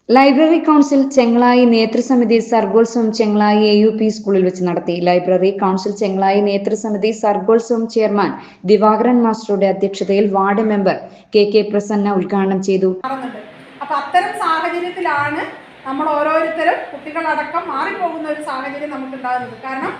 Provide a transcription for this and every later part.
Library council Chengalayi നേതൃസമിതി സർഗോത്സവം Chengalayi AUP സ്കൂളിൽ വെച്ച് നടത്തി. ലൈബ്രറി കൗൺസിൽ ചെങ്ങളായി നേതൃസമിതി സർഗോത്സവം ചെയർമാൻ ദിവാകരൻ മാസ്റ്ററുടെ അധ്യക്ഷതയിൽ വാർഡ് മെമ്പർ KK പ്രസന്ന ഉദ്ഘാടനം ചെയ്തു. അപ്പൊ അത്തരം സാഹചര്യത്തിലാണ് നമ്മൾ ഓരോരുത്തരും കുട്ടികളടക്കം മാറിപ്പോകുന്ന ഒരു സാഹചര്യം നമുക്ക് ഉണ്ടാകുന്നത്. കാരണം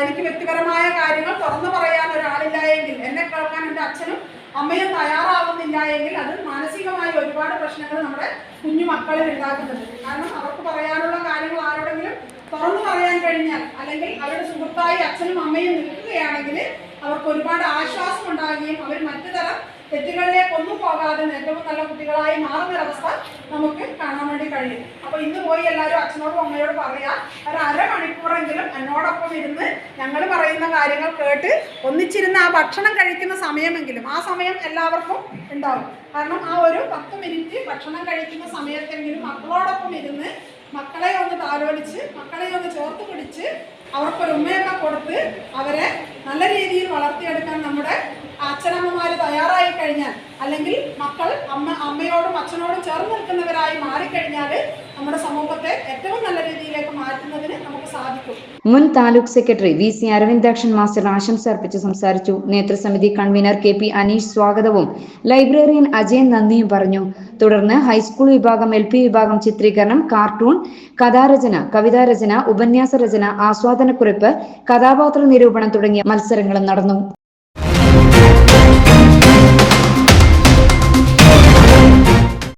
എനിക്ക് വ്യക്തിപരമായ കാര്യങ്ങൾ തുറന്നു പറയാൻ ഒരാളില്ലായെങ്കിൽ, എന്നെ കേൾക്കാൻ എൻ്റെ അച്ഛനും അമ്മയും തയ്യാറാവുന്നില്ല എങ്കിൽ അത് മാനസികമായി ഒരുപാട് പ്രശ്നങ്ങൾ നമ്മുടെ കുഞ്ഞു മക്കളിൽ ഉണ്ടാക്കുന്നുണ്ട്. കാരണം അവർക്ക് പറയാനുള്ള കാര്യങ്ങൾ ആരോടെങ്കിലും തുറന്നു പറയാൻ കഴിഞ്ഞാൽ, അല്ലെങ്കിൽ അവരുടെ സുഹൃത്തായി അച്ഛനും അമ്മയും നിൽക്കുകയാണെങ്കിൽ അവർക്ക് ഒരുപാട് ആശ്വാസം ഉണ്ടാകുകയും അവർ മറ്റു തരം തെറ്റുകളിലേക്ക് ഒന്നും പോകാതെ ഏറ്റവും നല്ല കുട്ടികളായി മാറുന്നൊരവസ്ഥ നമുക്ക് കാണാൻ വേണ്ടി കഴിയും. അപ്പൊ ഇന്ന് പോയി എല്ലാവരും അച്ഛനോടും അമ്മയോടും പറയാം, ഒരു അരമണിക്കൂറെങ്കിലും എന്നോടൊപ്പം ഇരുന്ന് ഞങ്ങൾ പറയുന്ന കാര്യങ്ങൾ കേട്ട് ഒന്നിച്ചിരുന്ന് ആ ഭക്ഷണം കഴിക്കുന്ന സമയമെങ്കിലും, ആ സമയം എല്ലാവർക്കും ഉണ്ടാവും. കാരണം ആ ഒരു 10 മിനിറ്റ് ഭക്ഷണം കഴിക്കുന്ന സമയത്തെങ്കിലും മക്കളോടൊപ്പം ഇരുന്ന് മക്കളെ ഒന്ന് താലോലിച്ച്, മക്കളെ ഒന്ന് ചേർത്ത് പിടിച്ച് അവർക്കൊരു ഉമ്മയൊക്കെ കൊടുത്ത് അവരെ നല്ല രീതിയിൽ വളർത്തിയെടുക്കാൻ നമ്മുടെ അച്ഛനമ്മമാർ തയ്യാറായി കഴിഞ്ഞാൽ, അല്ലെങ്കിൽ മക്കൾ അമ്മയോടും അച്ഛനോടും ചേർന്ന് നിൽക്കുന്നവരായി മാറിക്കഴിഞ്ഞാൽ നമ്മുടെ സമൂഹത്തെ ഏറ്റവും നല്ല രീതിയിലേക്ക് മാറ്റുന്നതിന് നമുക്ക് സാധിക്കും. മുൻ taluk secretary VC Aravindakshan master ആശംസ അർപ്പിച്ച് സംസാരിച്ചു. നേതൃസമിതി കൺവീനർ KP അനീഷ് സ്വാഗതവും ലൈബ്രറിയൻ അജയൻ നന്ദിയും പറഞ്ഞു. തുടർന്ന് ഹൈസ്കൂൾ വിഭാഗം, LP വിഭാഗം ചിത്രീകരണം, കാർട്ടൂൺ, കഥാരചന, കവിതാരചന, ഉപന്യാസ രചന, ആസ്വാദനക്കുറിപ്പ്, കഥാപാത്ര നിരൂപണം തുടങ്ങിയ മത്സരങ്ങളും നടന്നു.